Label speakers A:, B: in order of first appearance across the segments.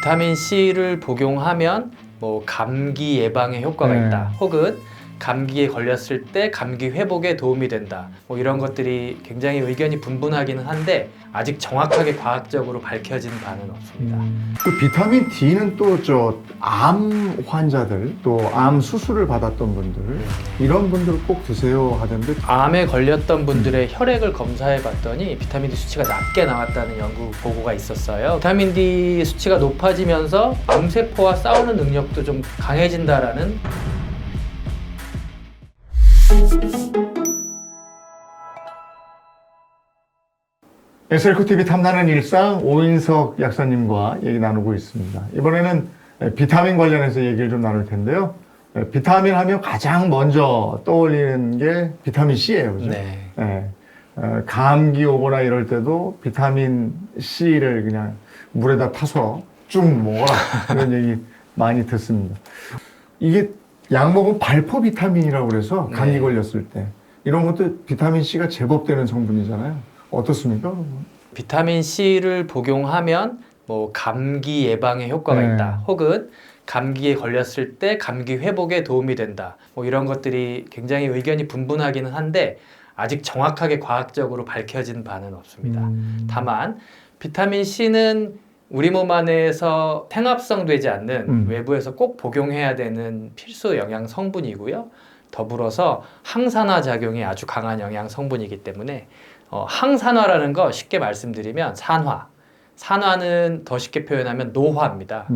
A: 비타민 C를 복용하면 뭐 감기 예방에 효과가 있다. 혹은 감기에 걸렸을 때 감기 회복에 도움이 된다. 뭐 이런 것들이 굉장히 의견이 분분하기는 한데 아직 정확하게 과학적으로 밝혀진 바는 없습니다.
B: 그 비타민 D는 또 저 암 환자들, 또 암 수술을 받았던 분들 이런 분들 꼭 드세요 하던데.
A: 암에 걸렸던 분들의 혈액을 검사해 봤더니 비타민 D 수치가 낮게 나왔다는 연구 보고가 있었어요. 비타민 D 수치가 높아지면서 암세포와 싸우는 능력도 좀 강해진다라는.
B: SLQTV 탐나는 일상 오인석 약사님과 얘기 나누고 있습니다. 이번에는 비타민 관련해서 얘기를 좀 나눌 텐데요. 비타민 하면 가장 먼저 떠올리는 게 비타민 C예요. 그죠?
A: 네.
B: 감기 오거나 이럴 때도 비타민 C를 그냥 물에다 타서 쭉 먹어라. 그런 얘기 많이 듣습니다. 이게 약 먹으면 발포 비타민이라고 그래서 감기 걸렸을 때 이런 것도 비타민 C가 제법 되는 성분이잖아요. 어떻습니까?
A: 비타민 C를 복용하면 뭐 감기 예방에 효과가 있다. 혹은 감기에 걸렸을 때 감기 회복에 도움이 된다. 뭐 이런 것들이 굉장히 의견이 분분하기는 한데 아직 정확하게 과학적으로 밝혀진 바는 없습니다. 다만 비타민 C는 우리 몸 안에서 생합성되지 않는 외부에서 꼭 복용해야 되는 필수 영양 성분이고요. 더불어서 항산화 작용이 아주 강한 영양 성분이기 때문에 항산화라는 거 쉽게 말씀드리면 산화는 더 쉽게 표현하면 노화입니다.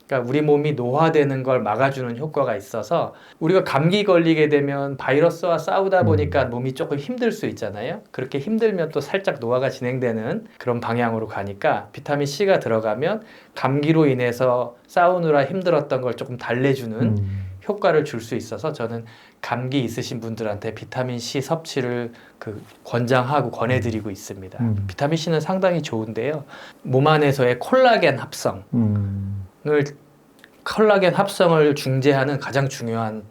A: 그러니까 우리 몸이 노화되는 걸 막아주는 효과가 있어서 우리가 감기 걸리게 되면 바이러스와 싸우다 보니까 몸이 조금 힘들 수 있잖아요. 그렇게 힘들면 또 살짝 노화가 진행되는 그런 방향으로 가니까 비타민 C가 들어가면 감기로 인해서 싸우느라 힘들었던 걸 조금 달래주는 효과를 줄 수 있어서 저는 감기 있으신 분들한테 비타민 C 섭취를 권장하고 권해드리고 있습니다. 비타민 C는 상당히 좋은데요. 몸 안에서의 콜라겐 합성을 중재하는 가장 중요한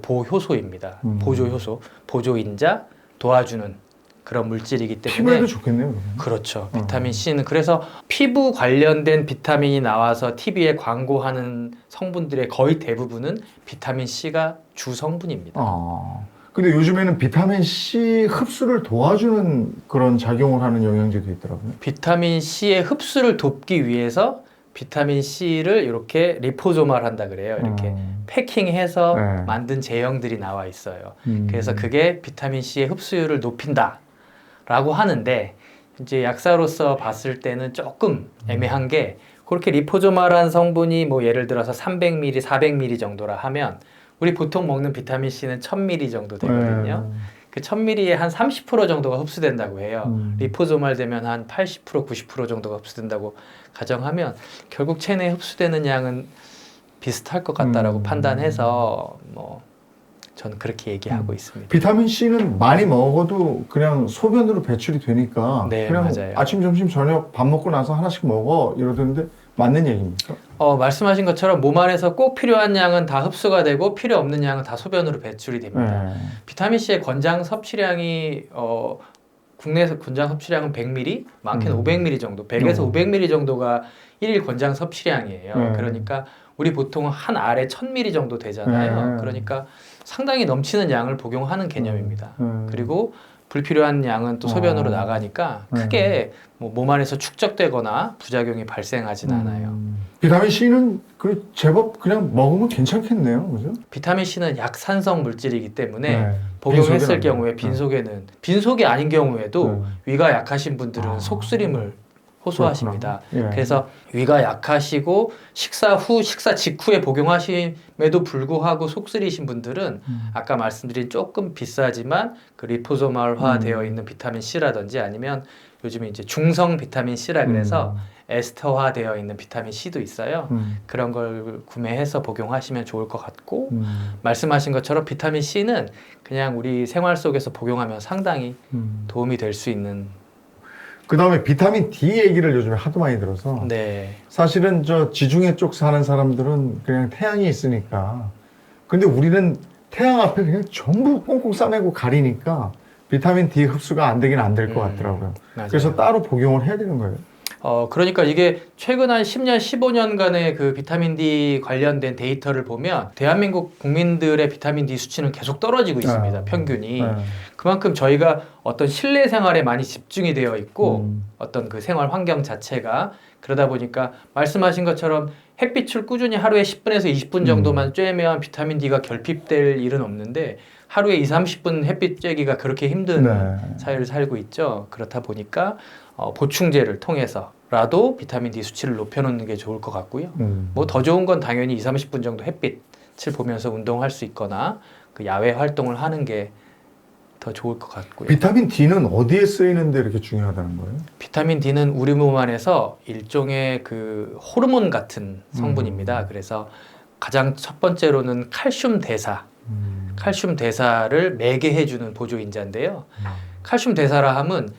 A: 보호 효소입니다. 보조 효소, 보조인자, 도와주는 그런 물질이기 때문에
B: 피부에도 좋겠네요. 그러면.
A: 그렇죠. 비타민 C는 그래서 피부 관련된 비타민이 나와서 TV에 광고하는 성분들의 거의 대부분은 비타민 C가 주 성분입니다.
B: 근데 요즘에는 비타민 C 흡수를 도와주는 그런 작용을 하는 영양제도 있더라고요.
A: 비타민 C의 흡수를 돕기 위해서 비타민 C를 이렇게 리포소말 한다 그래요. 이렇게 패킹해서 만든 제형들이 나와 있어요. 그래서 그게 비타민 C의 흡수율을 높인다 라고 하는데 이제 약사로서 봤을 때는 조금 애매한 게 그렇게 리포소말한 성분이 뭐 예를 들어서 300ml, 400ml 정도라 하면 우리 보통 먹는 비타민 C는 1000ml 정도 되거든요. 그 1000ml에 한 30% 정도가 흡수된다고 해요. 리포소말 되면 한 80%, 90% 정도가 흡수된다고 가정하면 결국 체내에 흡수되는 양은 비슷할 것 같다라고 판단해서 뭐 저는 그렇게 얘기하고 있습니다.
B: 비타민 C는 많이 먹어도 그냥 소변으로 배출이 되니까
A: 네,
B: 그냥
A: 맞아요.
B: 아침, 점심, 저녁 밥 먹고 나서 하나씩 먹어 이러던데 맞는 얘기입니까?
A: 말씀하신 것처럼 몸 안에서 꼭 필요한 양은 다 흡수가 되고 필요 없는 양은 다 소변으로 배출이 됩니다. 비타민 C의 권장 섭취량이 국내에서 권장 섭취량은 100ml, 많게는 500ml 정도, 100에서 500ml 정도가 일일 권장 섭취량이에요. 그러니까 우리 보통 한 알에 1000ml 정도 되잖아요. 그러니까 상당히 넘치는 양을 복용하는 개념입니다. 그리고 불필요한 양은 또 소변으로 나가니까 크게 몸 안에서 축적되거나 부작용이 발생하진 않아요.
B: 비타민 C는 제법 그냥 먹으면 괜찮겠네요, 그죠?
A: 비타민 C는 약산성 물질이기 때문에 복용했을 경우에 빈속이 아닌 경우에도 위가 약하신 분들은 속쓰림을 호소하십니다. 그래서 위가 약하시고 식사 후, 식사 직후에 복용하심에도 불구하고 속쓰리신 분들은 아까 말씀드린 조금 비싸지만 그 리포소말화 되어 있는 비타민 C라든지 아니면 요즘에 이제 중성 비타민 C라 그래서 에스터화 되어 있는 비타민 C도 있어요. 그런 걸 구매해서 복용하시면 좋을 것 같고 말씀하신 것처럼 비타민 C는 그냥 우리 생활 속에서 복용하면 상당히 도움이 될 수 있는.
B: 그 다음에 비타민 D 얘기를 요즘에 하도 많이 들어서 사실은 저 지중해 쪽 사는 사람들은 그냥 태양이 있으니까 근데 우리는 태양 앞에 그냥 전부 꽁꽁 싸매고 가리니까 비타민 D 흡수가 안 되긴 안 될 것 같더라고요.
A: 맞아요.
B: 그래서 따로 복용을 해야 되는 거예요.
A: 그러니까 이게 최근 한 10년, 15년간의 그 비타민 D 관련된 데이터를 보면 대한민국 국민들의 비타민 D 수치는 계속 떨어지고 있습니다. 평균이. 그만큼 저희가 어떤 실내 생활에 많이 집중이 되어 있고 어떤 그 생활 환경 자체가 그러다 보니까 말씀하신 것처럼 햇빛을 꾸준히 하루에 10분에서 20분 정도만 쬐면 비타민 D가 결핍될 일은 없는데 하루에 2, 30분 햇빛 쬐기가 그렇게 힘든 사회를 살고 있죠. 그렇다 보니까 보충제를 통해서라도 비타민 D 수치를 높여놓는 게 좋을 것 같고요. 뭐 더 좋은 건 당연히 2, 30분 정도 햇빛을 보면서 운동할 수 있거나 그 야외 활동을 하는 게 더 좋을 것 같고요.
B: 비타민 D는 어디에 쓰이는데 이렇게 중요하다는 거예요?
A: 비타민 D는 우리 몸 안에서 일종의 그 호르몬 같은 성분입니다. 그래서 가장 첫 번째로는 칼슘 대사, 칼슘 대사를 매개해주는 보조인자인데요. 칼슘 대사라 함은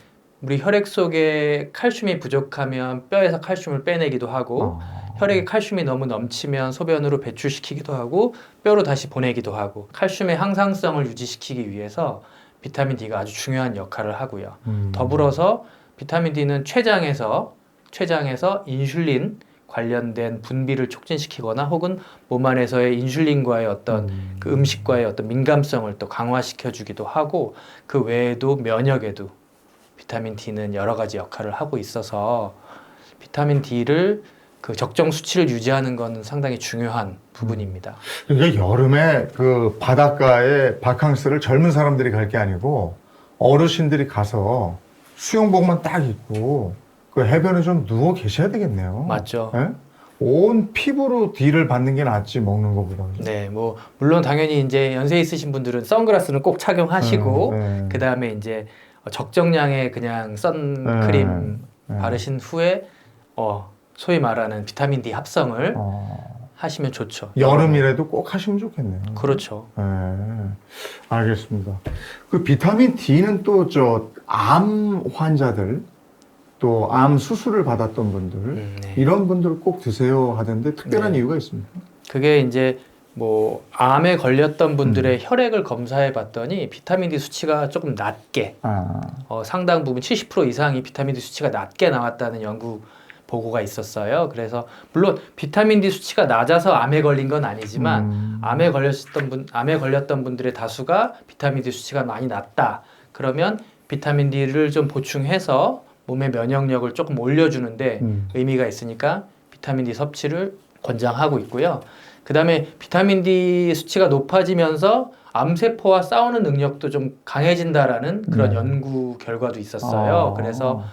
A: 우리 혈액 속에 칼슘이 부족하면 뼈에서 칼슘을 빼내기도 하고 혈액에 칼슘이 너무 넘치면 소변으로 배출시키기도 하고 뼈로 다시 보내기도 하고 칼슘의 항상성을 유지시키기 위해서 비타민 D가 아주 중요한 역할을 하고요. 더불어서 비타민 D는 췌장에서 인슐린 관련된 분비를 촉진시키거나 혹은 몸 안에서의 인슐린과의 어떤 그 음식과의 어떤 민감성을 또 강화시켜주기도 하고 그 외에도 면역에도 비타민 D는 여러 가지 역할을 하고 있어서 비타민 D를 그 적정 수치를 유지하는 것은 상당히 중요한 부분입니다.
B: 그러니까 여름에 그 바닷가에 바캉스를 젊은 사람들이 갈 게 아니고 어르신들이 가서 수영복만 딱 입고 그 해변에 좀 누워 계셔야 되겠네요.
A: 맞죠.
B: 네? 온 피부로 D를 받는 게 낫지 먹는 것보다.
A: 네, 뭐 물론 당연히 이제 연세 있으신 분들은 선글라스는 꼭 착용하시고 그 다음에 이제 적정량의 그냥 선크림 바르신 후에 소위 말하는 비타민 D 합성을 하시면 좋죠.
B: 여름이라도 꼭 하시면 좋겠네요.
A: 그렇죠.
B: 네, 알겠습니다. 그 비타민 D는 또 암 환자들 또 암 수술을 받았던 분들
A: 네.
B: 이런 분들 꼭 드세요 하던데 특별한
A: 네.
B: 이유가 있습니까?
A: 그게 이제 뭐 암에 걸렸던 분들의 혈액을 검사해 봤더니 비타민 D 수치가 조금 낮게 상당 부분 70% 이상이 비타민 D 수치가 낮게 나왔다는 연구 보고가 있었어요. 그래서 물론 비타민 D 수치가 낮아서 암에 걸린 건 아니지만 암에 걸렸던 분들의 다수가 비타민 D 수치가 많이 낮다. 그러면 비타민 D를 좀 보충해서 몸의 면역력을 조금 올려주는데 의미가 있으니까 비타민 D 섭취를 권장하고 있고요. 그 다음에 비타민 D 수치가 높아지면서 암세포와 싸우는 능력도 좀 강해진다라는 그런 연구 결과도 있었어요. 그래서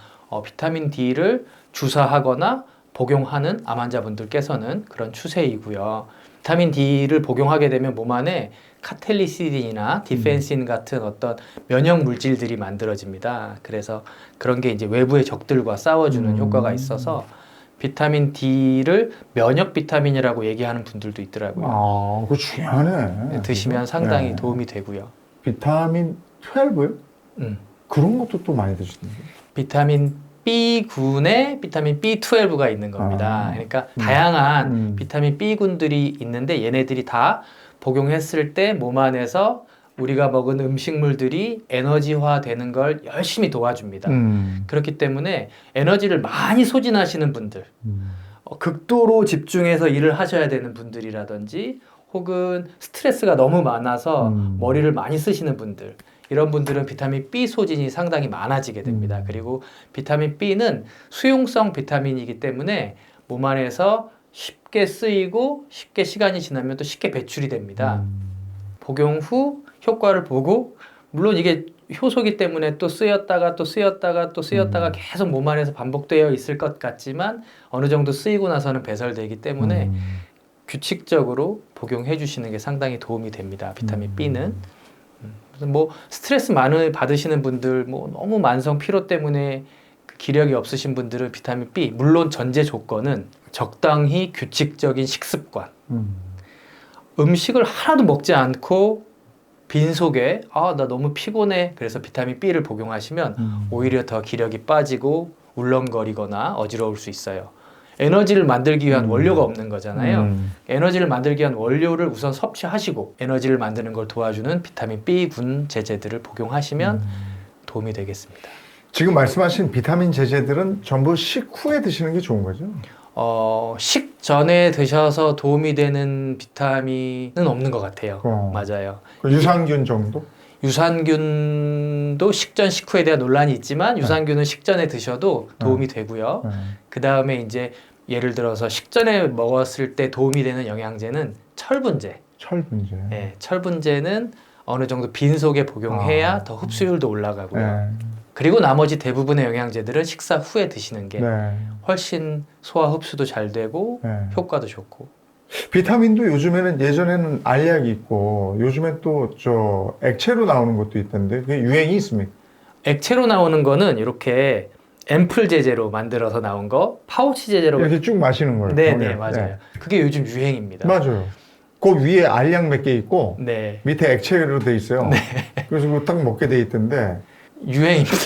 A: 비타민 D를 주사하거나 복용하는 암 환자분들께서는 그런 추세이고요. 비타민 D를 복용하게 되면 몸 안에 카텔리시딘이나 디펜신 같은 어떤 면역 물질들이 만들어집니다. 그래서 그런 게 이제 외부의 적들과 싸워주는 효과가 있어서 비타민 D를 면역 비타민이라고 얘기하는 분들도 있더라고요.
B: 그거 중요하네.
A: 드시면 상당히 도움이 되고요.
B: 비타민 12요? 그런 것도 또 많이 드시던데.
A: 비타민 B군에 비타민 B12가 있는 겁니다. 그러니까 다양한 비타민 B군들이 있는데 얘네들이 다 복용했을 때 몸 안에서 우리가 먹은 음식물들이 에너지화 되는 걸 열심히 도와줍니다. 그렇기 때문에 에너지를 많이 소진하시는 분들, 극도로 집중해서 일을 하셔야 되는 분들이라든지 혹은 스트레스가 너무 많아서 머리를 많이 쓰시는 분들, 이런 분들은 비타민 B 소진이 상당히 많아지게 됩니다. 그리고 비타민 B는 수용성 비타민이기 때문에 몸 안에서 쉽게 쓰이고 쉽게 시간이 지나면 또 쉽게 배출이 됩니다. 복용 후 효과를 보고 물론 이게 효소기 때문에 또 쓰였다가 계속 몸 안에서 반복되어 있을 것 같지만 어느 정도 쓰이고 나서는 배설되기 때문에 규칙적으로 복용해 주시는 게 상당히 도움이 됩니다. 비타민 B는. 뭐 스트레스 많이 받으시는 분들, 뭐 너무 만성 피로 때문에 기력이 없으신 분들은 비타민 B, 물론 전제 조건은 적당히 규칙적인 식습관. 음식을 하나도 먹지 않고 빈속에 나 너무 피곤해. 그래서 비타민 B를 복용하시면 오히려 더 기력이 빠지고 울렁거리거나 어지러울 수 있어요. 에너지를 만들기 위한 원료가 없는 거잖아요. 에너지를 만들기 위한 원료를 우선 섭취하시고 에너지를 만드는 걸 도와주는 비타민 B군 제제들을 복용하시면 도움이 되겠습니다.
B: 지금 말씀하신 비타민 제제들은 전부 식후에 드시는 게 좋은 거죠?
A: 식전에 드셔서 도움이 되는 비타민은 없는 것 같아요. 맞아요.
B: 그 유산균 정도?
A: 유산균도 식전, 식후에 대한 논란이 있지만 유산균은 식전에 드셔도 도움이 되고요. 그 다음에 이제 예를 들어서 식전에 먹었을 때 도움이 되는 영양제는 철분제.
B: 철분제.
A: 네, 철분제는 어느 정도 빈속에 복용해야 더 흡수율도 올라가고요.
B: 네.
A: 그리고 나머지 대부분의 영양제들은 식사 후에 드시는 게
B: 네.
A: 훨씬 소화 흡수도 잘 되고
B: 네.
A: 효과도 좋고.
B: 비타민도 요즘에는 예전에는 알약이 있고 요즘에 또 저 액체로 나오는 것도 있던데 그게 유행이 있습니까?
A: 액체로 나오는 거는 이렇게 앰플 제제로 만들어서 나온 거, 파우치 제제로.
B: 이렇게 쭉 마시는 거예요.
A: 네,
B: 병에.
A: 네, 맞아요. 그게 요즘 유행입니다.
B: 맞아요. 그 위에 알약 몇 개 있고
A: 네,
B: 밑에 액체로 돼 있어요. 그래서 그거 딱 먹게 돼 있던데
A: 유행입니다.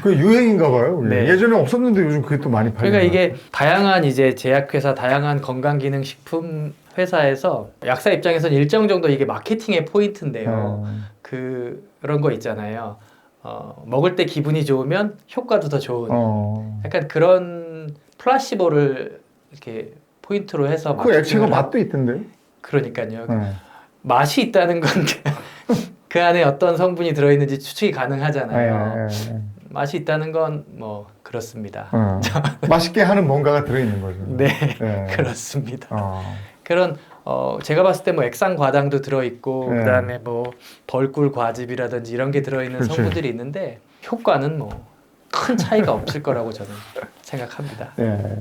B: 그 유행인가 봐요. 그게.
A: 네.
B: 예전에 없었는데 요즘 그게 또 많이 팔려요.
A: 그러니까 이게 다양한 이제 제약회사, 다양한 건강기능식품 회사에서 약사 입장에서는 일정 정도 이게 마케팅의 포인트인데요. 그런 거 있잖아요. 먹을 때 기분이 좋으면 효과도 더 좋은. 약간 그런 플라시보를 이렇게 포인트로 해서
B: 그 액체가
A: 마케팅을
B: 맛도 있던데요?
A: 그러니까요. 맛이 있다는 건 그 안에 어떤 성분이 들어있는지 추측이 가능하잖아요. 맛이 있다는 건 뭐 그렇습니다.
B: 맛있게 하는 뭔가가 들어있는 거죠.
A: 네, 그렇습니다. 그런 제가 봤을 때 뭐 액상과당도 들어있고
B: 네.
A: 그다음에 뭐 벌꿀 과즙이라든지 이런 게 들어있는
B: 그렇지.
A: 성분들이 있는데 효과는 뭐 큰 차이가 없을 거라고 저는 생각합니다.
B: 네.